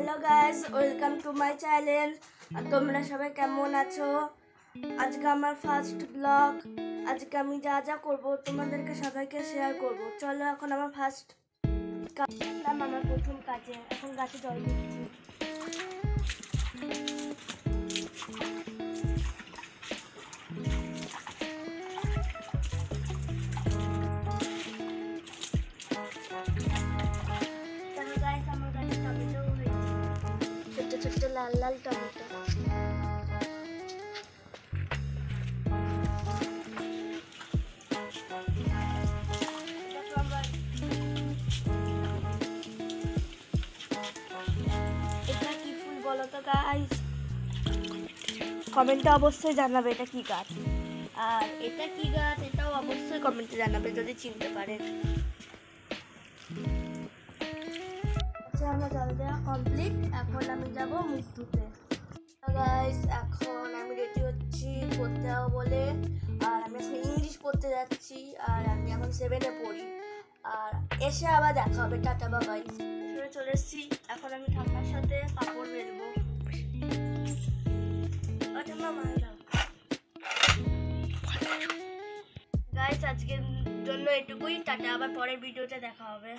Hello guys, welcome to my channel. আর তোমরা সবাই কেমন আছো? আজকে আমার ফার্স্ট ব্লগ। আজকে আমি যা যা করবো তোমাদেরকে সবাইকে শেয়ার করব। চলো এখন আমার ফার্স্ট আমার প্রথম কাজে এখন গাছে জল দিচ্ছি। আমার গাছে টমেটো হয়েছে, ছোট্ট ছোট্ট লাল লাল টমেটো। এটা কি ফুল বলো তো গাইস? কমেন্টে অবশ্যই জানাবে এটা কি গাছ, আর এটা কি গাছ এটাও অবশ্যই কমেন্টে জানাবে যদি চিনতে পারে। আচ্ছা, আমার জল দেওয়া কমপ্লিট। এখন আমি যাব মুখ ধুতে। গাইস, এখন আমি রেডি হচ্ছি পড়তে যাবো বলে। আর আমি এখন ইংলিশ পড়তে যাচ্ছি, আর আমি এখন 7-এ পড়ি। আর এসে আবার দেখা হবে, টাটা বাবাই। চলে এসেছি, এখন আমি ঠাম্মার সাথে কাপড় মেলবো। গাইস, আজকের জন্য এটুকুই। টাটা, আবার পরের ভিডিওতে দেখা হবে।